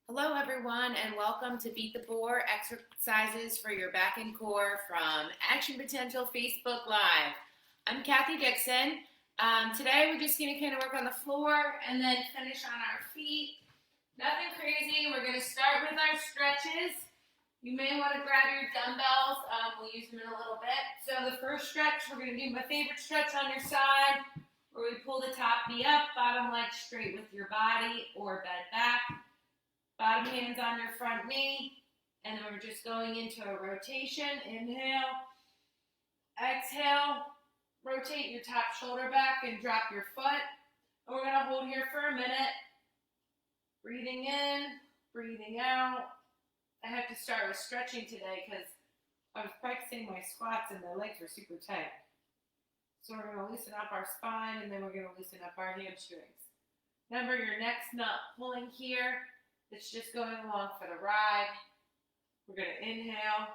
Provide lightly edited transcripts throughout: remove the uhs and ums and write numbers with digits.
Hello, everyone, and welcome to Beat the Board exercises for your back and core from Action Potential Facebook Live. I'm Kathy Dixon. Today, we're just going to kind of work on the floor and then finish on our feet. Nothing crazy. We're going to start with our stretches. You may want to grab your dumbbells. We'll use them in a little bit. So the first stretch, we're going to do my favorite stretch on your side, where we pull the top knee up, bottom leg straight with your body or bend back. Bottom hands on your front knee, and then we're just going into a rotation. Inhale, exhale, rotate your top shoulder back and drop your foot. And we're going to hold here for a minute. Breathing in, breathing out. I have to start with stretching today because I was practicing my squats and my legs were super tight. So we're going to loosen up our spine, and then we're going to loosen up our hamstrings. Remember, your neck's not pulling here. It's just going along for the ride. We're going to inhale,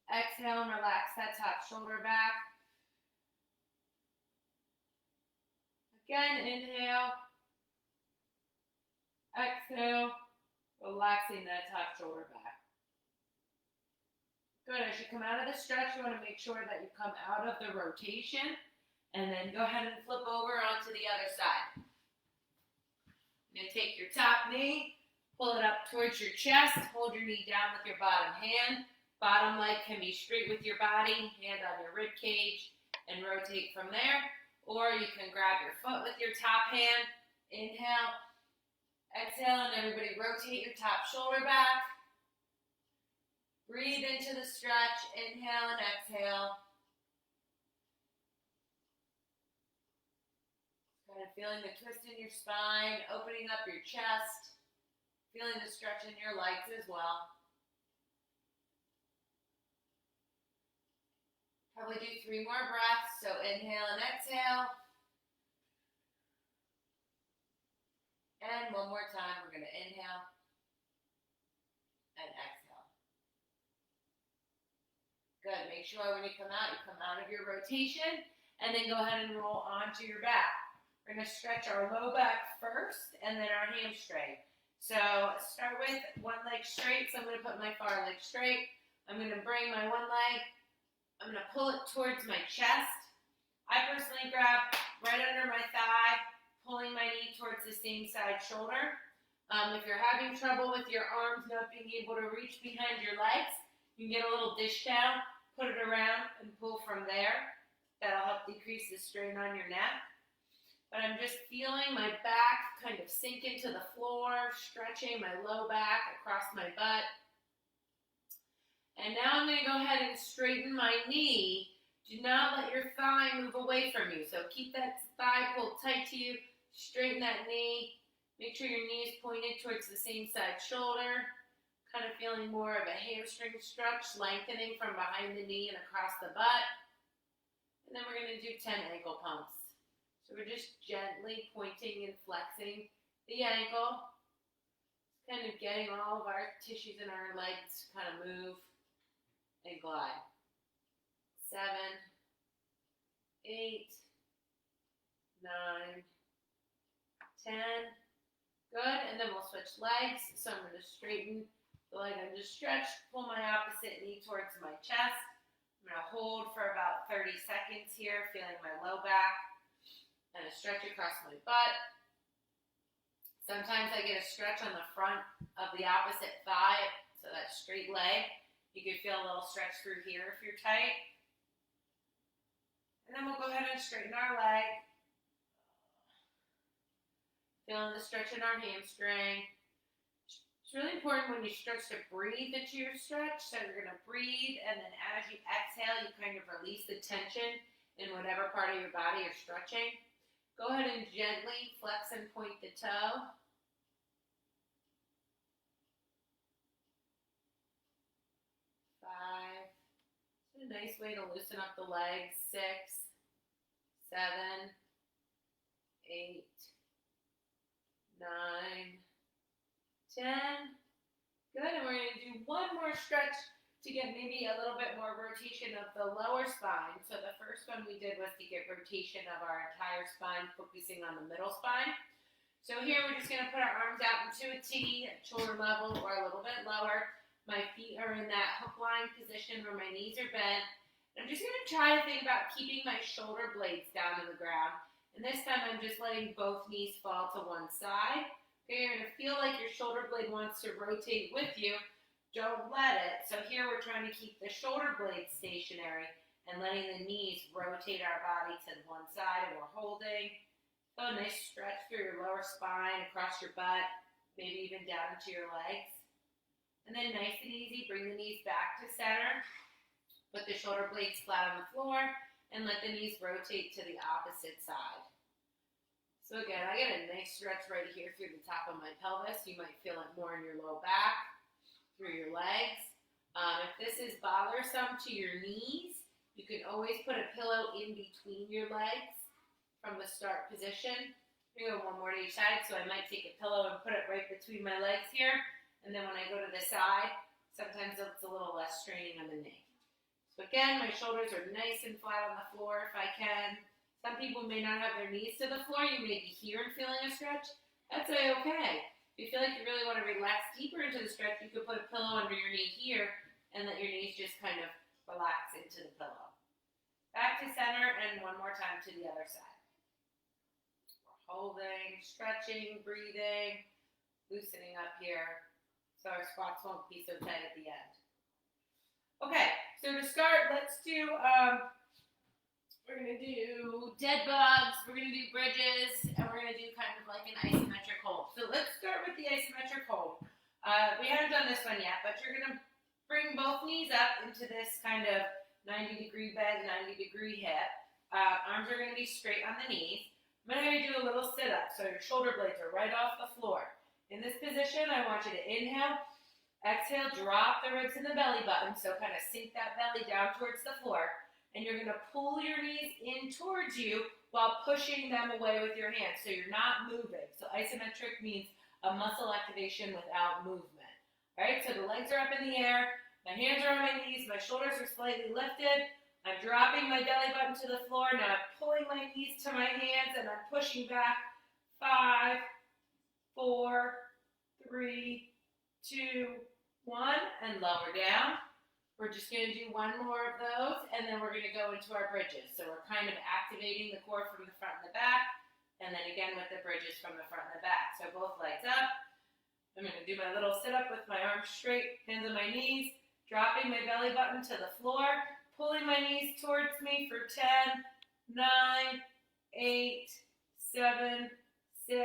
exhale, and relax that top shoulder back. Again, inhale, exhale, relaxing that top shoulder back. Good. As you come out of the stretch, you want to make sure that you come out of the rotation, and then go ahead and flip over onto the other side. You're going to take your top knee, pull it up towards your chest, hold your knee down with your bottom hand. Bottom leg can be straight with your body, hand on your rib cage, and rotate from there. Or you can grab your foot with your top hand, inhale, exhale, and everybody rotate your top shoulder back. Breathe into the stretch, inhale and exhale. Kind of feeling the twist in your spine, opening up your chest, feeling the stretch in your legs as well. Probably do 3 more breaths, so inhale and exhale. And one more time, we're going to inhale and exhale. Good, make sure when you come out of your rotation, and then go ahead and roll onto your back. We're going to stretch our low back first, and then our hamstring. So start with one leg straight. So I'm going to put my far leg straight. I'm going to bring my one leg. I'm going to pull it towards my chest. I personally grab right under my thigh, pulling my knee towards the same side shoulder. If you're having trouble with your arms not being able to reach behind your legs, you can get a little dish towel, put it around, and pull from there. That'll help decrease the strain on your neck. But I'm just feeling my back kind of sink into the floor, stretching my low back across my butt. And now I'm going to go ahead and straighten my knee. Do not let your thigh move away from you. So keep that thigh pulled tight to you. Straighten that knee. Make sure your knee is pointed towards the same side shoulder. Kind of feeling more of a hamstring stretch, lengthening from behind the knee and across the butt. And then we're going to do 10 ankle pumps. So we're just gently pointing and flexing the ankle, kind of getting all of our tissues in our legs to kind of move and glide. 7, 8, 9, 10. Good, and then we'll switch legs. So I'm going to straighten the leg I just stretched, pull my opposite knee towards my chest. I'm going to hold for about 30 seconds here, feeling my low back. And a stretch across my butt. Sometimes I get a stretch on the front of the opposite thigh, so that straight leg. You can feel a little stretch through here if you're tight. And then we'll go ahead and straighten our leg. Feeling the stretch in our hamstring. It's really important when you stretch to breathe into your stretch. So you're going to breathe, and then as you exhale, you kind of release the tension in whatever part of your body you're stretching. Go ahead and gently flex and point the toe. 5. It's a nice way to loosen up the legs. 6, 7, 8, 9, 10. Good, and we're going to do one more stretch to get maybe a little bit more rotation of the lower spine. So the first one we did was to get rotation of our entire spine, focusing on the middle spine. So here we're just going to put our arms out into a T at shoulder level or a little bit lower. My feet are in that hook line position where my knees are bent. And I'm just going to try to think about keeping my shoulder blades down to the ground. And this time I'm just letting both knees fall to one side. Okay, you're going to feel like your shoulder blade wants to rotate with you. Don't let it. So here we're trying to keep the shoulder blade stationary and letting the knees rotate our body to one side, and we're holding. Feel a nice stretch through your lower spine, across your butt, maybe even down into your legs. And then nice and easy, bring the knees back to center. Put the shoulder blades flat on the floor and let the knees rotate to the opposite side. So again, I get a nice stretch right here through the top of my pelvis. You might feel it more in your low back, through your legs. If this is bothersome to your knees, you can always put a pillow in between your legs from the start position. Here we go, one more to each side. So I might take a pillow and put it right between my legs here. And then when I go to the side, sometimes it's a little less straining on the knee. So again, my shoulders are nice and flat on the floor if I can. Some people may not have their knees to the floor. You may be here and feeling a stretch. That's okay. If you feel like you really want to relax deeper into the stretch, you could put a pillow under your knee here and let your knees just kind of relax into the pillow. Back to center and one more time to the other side. Holding, stretching, breathing, loosening up here so our squats won't be so tight at the end. Okay, so to start, let's do, we're going to do dead bugs, we're going to do bridges, and we're going to do kind of like an isometric hold. So let's start with the isometric hold. We haven't done this one yet, but you're going to bring both knees up into this kind of 90-degree bend, 90-degree hip. Arms are going to be straight on the knees. I'm going to have you do a little sit-up, so your shoulder blades are right off the floor. In this position, I want you to inhale, exhale, drop the ribs in the belly button, so kind of sink that belly down towards the floor, and you're going to pull your knees in towards you while pushing them away with your hands, so you're not moving. So isometric means a muscle activation without movement. All right, so the legs are up in the air, my hands are on my knees, my shoulders are slightly lifted. I'm dropping my belly button to the floor. Now I'm pulling my knees to my hands and I'm pushing back. 5, 4, 3, 2, 1, and lower down. We're just going to do one more of those, and then we're going to go into our bridges. So we're kind of activating the core from the front and the back, and then again with the bridges from the front and the back. So both legs up. I'm going to do my little sit-up with my arms straight, hands on my knees, dropping my belly button to the floor, pulling my knees towards me for 10, 9, 8, 7, 6,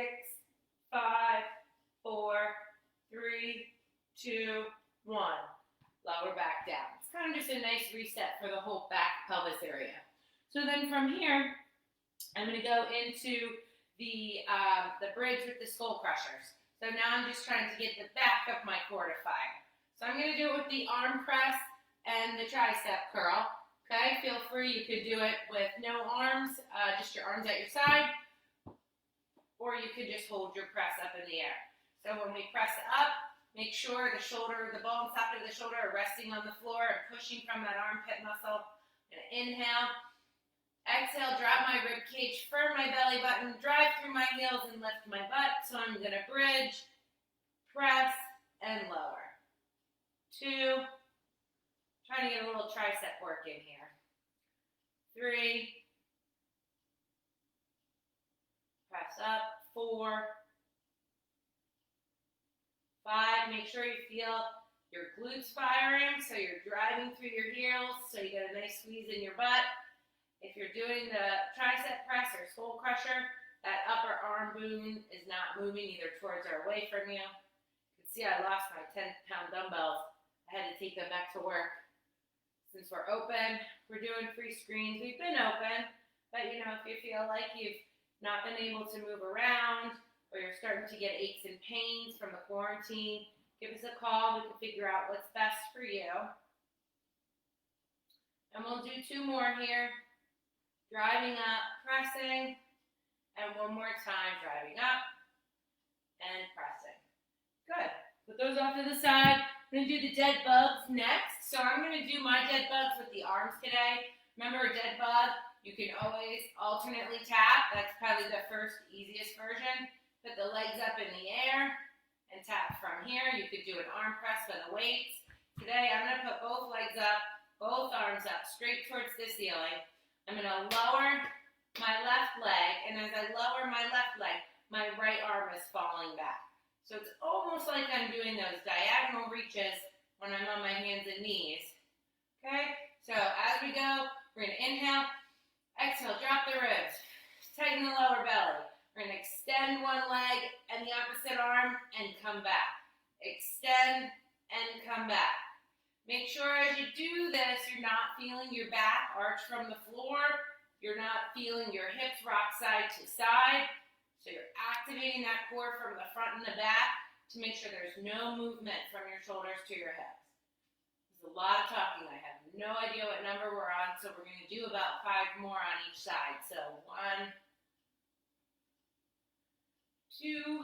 5, 4, 3, 2, 1. Lower back down. It's kind of just a nice reset for the whole back pelvis area. So then from here, I'm going to go into the bridge with the skull crushers. So now I'm just trying to get the back of my core to fire. So I'm going to do it with the arm press and the tricep curl. Okay, feel free. You could do it with no arms, just your arms at your side, or you could just hold your press up in the air. So when we press up, make sure the ball and socket of the shoulder are resting on the floor and pushing from that armpit muscle. I'm going to inhale. Exhale, drop my rib cage, firm my belly button, drive through my heels and lift my butt. So I'm going to bridge, press, and lower. 2. Trying to get a little tricep work in here. 3. Press up. 4. 5. Make sure you feel your glutes firing, so you're driving through your heels, so you get a nice squeeze in your butt. If you're doing the tricep press or skull crusher, that upper arm boom is not moving either towards or away from you. You can see I lost my 10-pound dumbbells. I had to take them back to work. Since we're open, we're doing free screens. We've been open, but if you feel like you've not been able to move around or you're starting to get aches and pains from the quarantine, give us a call. We can figure out what's best for you. And we'll do 2 more here. Driving up, pressing, and one more time, driving up and pressing. Good. Put those off to the side. I'm going to do the dead bugs next. So I'm going to do my dead bugs with the arms today. Remember, a dead bug, you can always alternately tap. That's probably the first easiest version. Put the legs up in the air and tap from here. You could do an arm press with the weights. Today, I'm going to put both legs up, both arms up, straight towards the ceiling. I'm going to lower my left leg, and as I lower my left leg, my right arm is falling back. So it's almost like I'm doing those diagonal reaches when I'm on my hands and knees. Okay? So as we go, we're going to inhale, exhale, drop the ribs, tighten the lower belly. We're going to extend one leg and the opposite arm and come back. Extend and come back. Make sure as you do this, you're not feeling your back arch from the floor. You're not feeling your hips rock side to side. So you're activating that core from the front and the back to make sure there's no movement from your shoulders to your hips. There's a lot of talking. I have no idea what number we're on, so we're going to do about 5 more on each side. So 1, 2,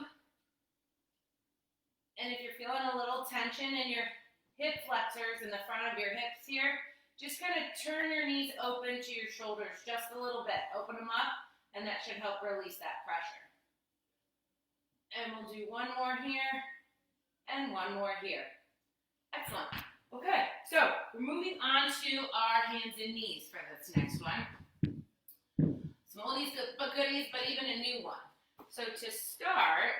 and if you're feeling a little tension in your hip flexors in the front of your hips here, just kind of turn your knees open to your shoulders just a little bit. Open them up, and that should help release that pressure. And we'll do 1 more here, and 1 more here. Excellent. Okay, so we're moving on to our hands and knees for this next one. Some oldies but goodies, but even a new one. So to start,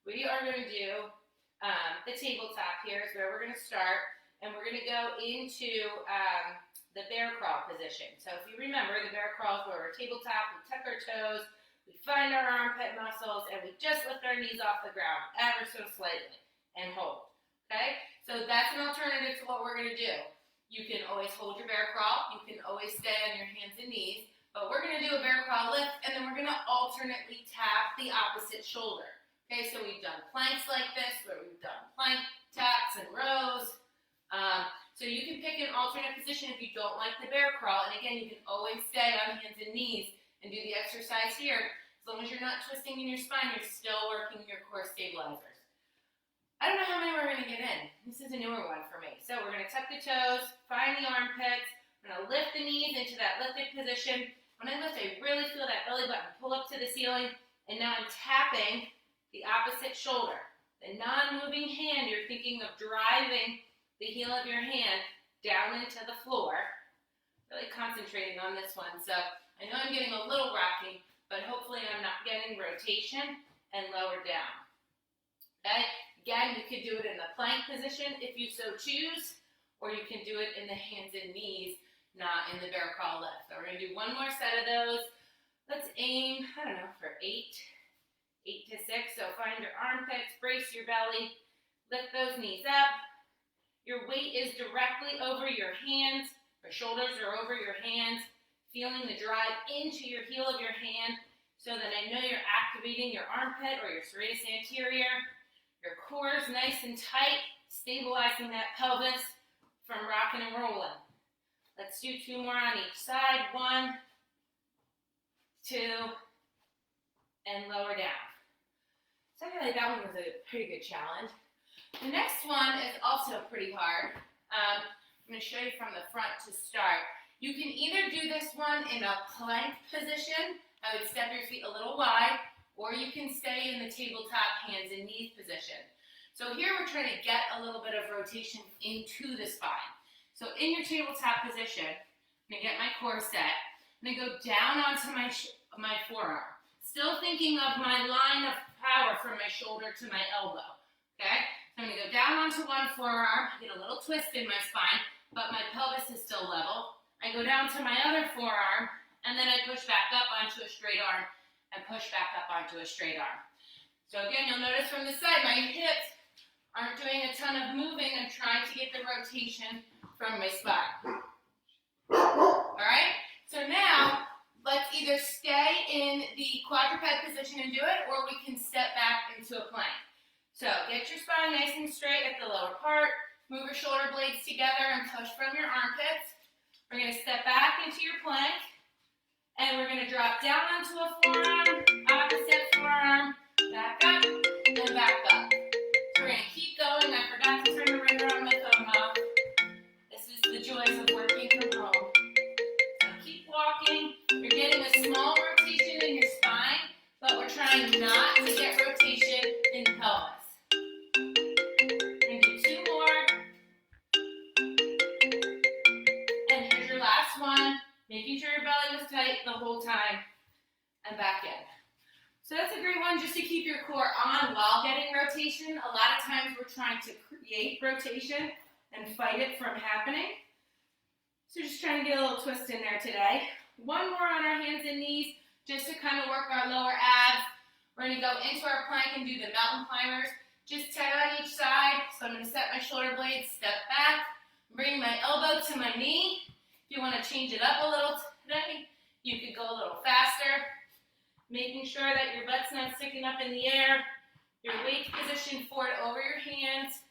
we are going to do the tabletop here is where we're going to start, and we're going to go into the bear crawl position. So if you remember, the bear crawl is where we're tabletop, we tuck our toes, we find our armpit muscles, and we just lift our knees off the ground ever so slightly and hold. Okay? So that's an alternative to what we're going to do. You can always hold your bear crawl, you can always stay on your hands and knees, but we're going to do a bear crawl lift, and then we're going to alternately tap the opposite shoulder. Okay, so we've done planks like this, where we've done plank taps and rows. So you can pick an alternate position if you don't like the bear crawl, and again, you can always stay on hands and knees and do the exercise here. As long as you're not twisting in your spine, you're still working your core stabilizers. I don't know how many we're going to get in. This is a newer one for me. So we're going to tuck the toes, find the armpits. I'm going to lift the knees into that lifted position. When I lift, I really feel that belly button pull up to the ceiling, and now I'm tapping the opposite shoulder. The non-moving hand, you're thinking of driving the heel of your hand down into the floor. Really concentrating on this one. So I know I'm getting a little rocky, but hopefully I'm not getting rotation and lower down. Okay? Again, you could do it in the plank position if you so choose, or you can do it in the hands and knees, not in the bear crawl lift. So we're going to do 1 more set of those. Let's aim, I don't know, for 8 to 6. So find your armpits, brace your belly, lift those knees up. Your weight is directly over your hands. Your shoulders are over your hands. Feeling the drive into your heel of your hand so that I know you're activating your armpit or your serratus anterior. Your core is nice and tight, stabilizing that pelvis from rocking and rolling. Let's do 2 more on each side. 1, 2, and lower down. So I feel like that one was a pretty good challenge. The next one is also pretty hard. I'm going to show you from the front to start. You can either do this one in a plank position. I would step your feet a little wide, or you can stay in the tabletop hands and knees position. So here we're trying to get a little bit of rotation into the spine. So in your tabletop position, I'm going to get my core set. I'm going to go down onto my forearm. Still thinking of my line of power from my shoulder to my elbow. Okay? So I'm going to go down onto one forearm, get a little twist in my spine, but my pelvis is still level. I go down to my other forearm, and then I push back up onto a straight arm, and push back up onto a straight arm. So again, you'll notice from the side, my hips aren't doing a ton of moving. I'm trying to get the rotation from my spine. Alright, so now let's either stay in the quadruped position and do it, or we can step back into a plank. So get your spine nice and straight at the lower part, move your shoulder blades together and push from your armpits. We're going to step back into your plank, and we're going to drop down onto a forearm, opposite forearm, back up, and back up. So we're going to keep going. I forgot to turn the ringer on my phone off. This is the joys of working from home. So keep walking. You're getting a small rotation in your spine. and back in. So that's a great one just to keep your core on while getting rotation. A lot of times we're trying to create rotation and fight it from happening. So just trying to get a little twist in there today. One more on our hands and knees just to kind of work our lower abs. We're going to go into our plank and do the mountain climbers. Just 10 on each side. So I'm going to set my shoulder blades, step back, bring my elbow to my knee. If you want to change it up a little today, you could go a little faster. Making sure that your butt's not sticking up in the air. Your weight positioned forward over your hands.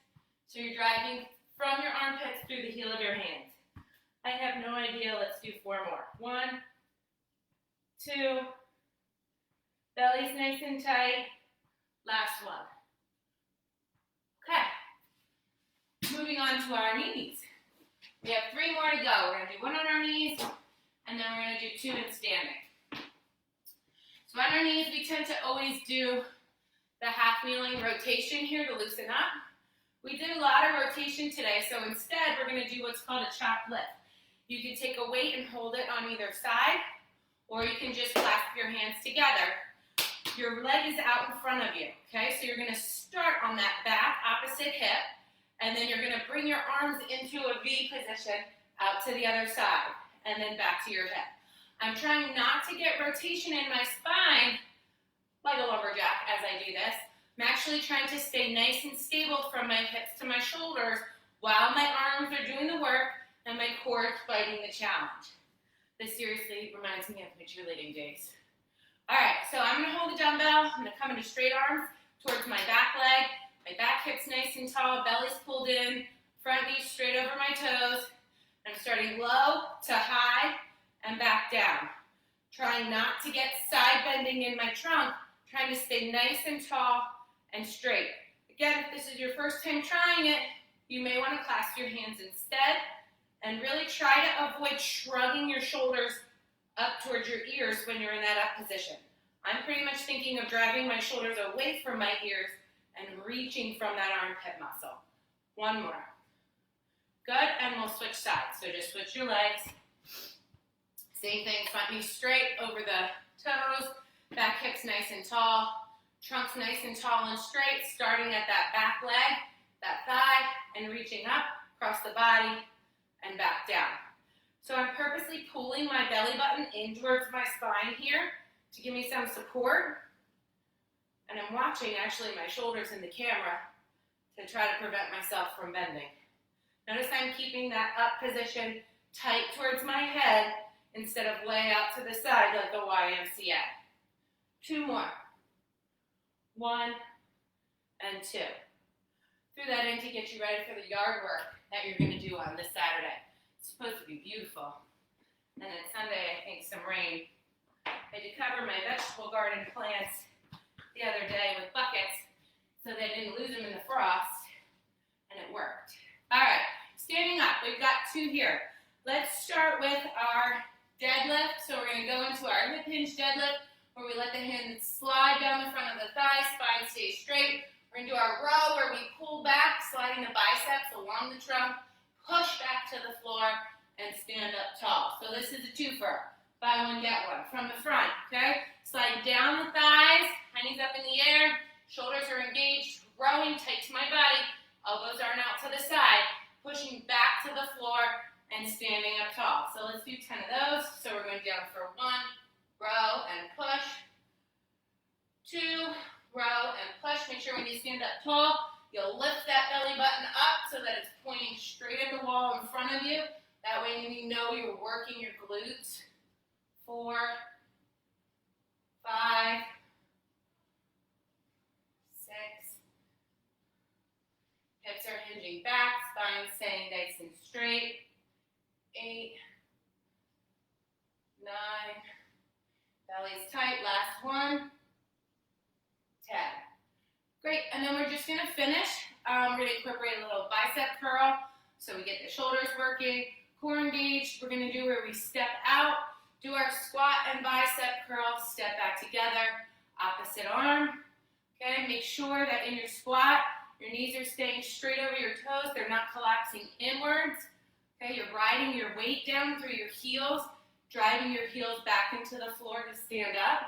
So you're driving from your armpits through the heel of your hands. I have no idea. Let's do 4 more. 1, 2. Belly's nice and tight. Last one. Okay. Moving on to our knees. We have 3 more to go. We're going to do 1 on our knees, and then we're going to do 2 in standing. So on our knees, we tend to always do the half kneeling rotation here to loosen up. We did a lot of rotation today, so instead we're going to do what's called a chop lift. You can take a weight and hold it on either side, or you can just clasp your hands together. Your leg is out in front of you, okay? So you're going to start on that back opposite hip, and then you're going to bring your arms into a V position out to the other side, and then back to your hip. I'm trying not to get rotation in my spine like a lumberjack as I do this. I'm actually trying to stay nice and stable from my hips to my shoulders while my arms are doing the work and my core is fighting the challenge. This seriously reminds me of my cheerleading days. All right, so I'm going to hold the dumbbell. I'm going to come into straight arms towards my back leg. My back hip's nice and tall, belly's pulled in, front knee straight over my toes. I'm starting low to high and back down. Trying not to get side bending in my trunk, trying to stay nice and tall and straight. Again, if this is your first time trying it, you may want to clasp your hands instead and really try to avoid shrugging your shoulders up towards your ears when you're in that up position. I'm pretty much thinking of driving my shoulders away from my ears and reaching from that armpit muscle. 1 more. Good, and we'll switch sides. So just switch your legs. Same thing, front knee straight over the toes, back hips nice and tall, trunks nice and tall and straight, starting at that back leg, that thigh, and reaching up, across the body, and back down. So I'm purposely pulling my belly button in towards my spine here to give me some support. And I'm watching actually my shoulders in the camera to try to prevent myself from bending. Notice I'm keeping that up position tight towards my head instead of way out to the side like the YMCA. 2 more. 1 and 2. Threw that in to get you ready for the yard work that you're going to do on this Saturday. It's supposed to be beautiful. And then Sunday, I think some rain. I had to cover my vegetable garden plants the other day with buckets so they didn't lose them in the frost, and it worked. All right, standing up. We've got 2 here. Let's start with our deadlift. So we're going to go into our hip hinge deadlift where we let the hands slide down the front of the thigh, spine stays straight. We're going to do our row where we pull back, sliding the biceps along the trunk, push back to the floor, and stand up tall. So this is a 2-fer. Buy one, get one. From the front, okay? Slide down the thighs, knees up in the air, shoulders are engaged, rowing tight to my body, elbows aren't out to the side, pushing back to the floor, and standing up tall. So let's do 10 of those. So we're going down for 1, row and push, 2, row and push. Make sure when you stand up tall, you'll lift that belly button up so that it's pointing straight at the wall in front of you. That way you know you're working your glutes. 4, 5, 6. Hips are hinging back, spine staying nice and straight. 8, 9, belly's tight, last one, 10. Great, and then we're just gonna finish. We're gonna incorporate a little bicep curl, so we get the shoulders working, core engaged. We're gonna do where we step out, do our squat and bicep curl, step back together, opposite arm. Okay, make sure that in your squat, your knees are staying straight over your toes, they're not collapsing inwards. Okay, you're riding your weight down through your heels, driving your heels back into the floor to stand up.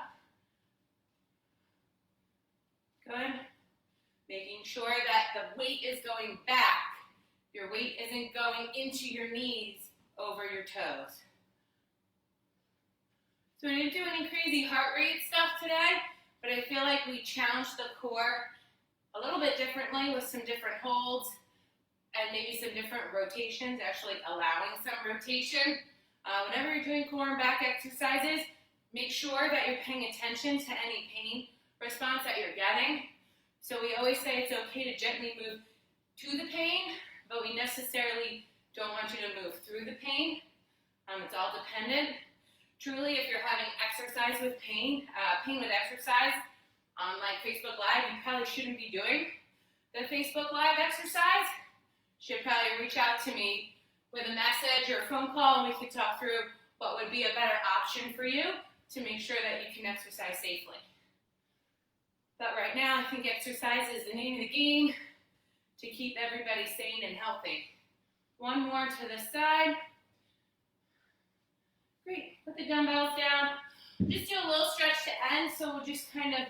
Good. Making sure that the weight is going back. Your weight isn't going into your knees over your toes. So we didn't do any crazy heart rate stuff today, but I feel like we challenged the core a little bit differently with some different holds and maybe some different rotations, actually allowing some rotation. Whenever you're doing core and back exercises, make sure that you're paying attention to any pain response that you're getting. So we always say it's okay to gently move to the pain, but we necessarily don't want you to move through the pain. It's all dependent. Truly, if you're having exercise with pain with exercise on like Facebook Live, you probably shouldn't be doing the Facebook Live exercise. You should probably reach out to me with a message or a phone call, and we could talk through what would be a better option for you to make sure that you can exercise safely. But right now, I think exercise is the name of the game to keep everybody sane and healthy. One more to the side. Great, put the dumbbells down. Just do a little stretch to end, so we'll just kind of,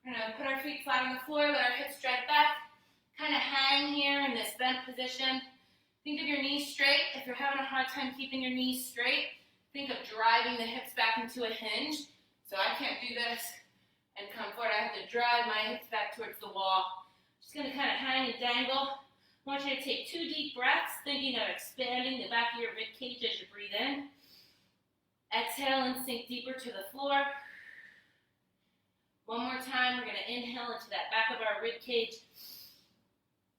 we're gonna put our feet flat on the floor, let our hips drag back, kind of hang here in this bent position. Think of your knees straight. If you're having a hard time keeping your knees straight, think of driving the hips back into a hinge. So I can't do this and come forward. I have to drive my hips back towards the wall. Just gonna kind of hang and dangle. I want you to take 2 deep breaths, thinking of expanding the back of your rib cage as you breathe in. Exhale and sink deeper to the floor. One more time, we're going to inhale into that back of our rib cage.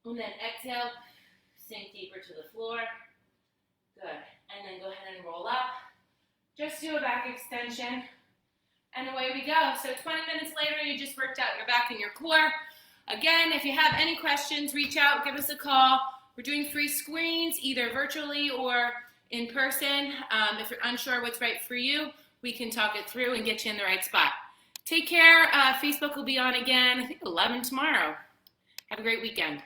And then exhale, sink deeper to the floor. Good. And then go ahead and roll up. Just do a back extension. And away we go. So 20 minutes later, you just worked out your back and your core. Again, if you have any questions, reach out, give us a call. We're doing free screens, either virtually or in person. If you're unsure what's right for you, we can talk it through and get you in the right spot. Take care. Facebook will be on again, I think 11 tomorrow. Have a great weekend.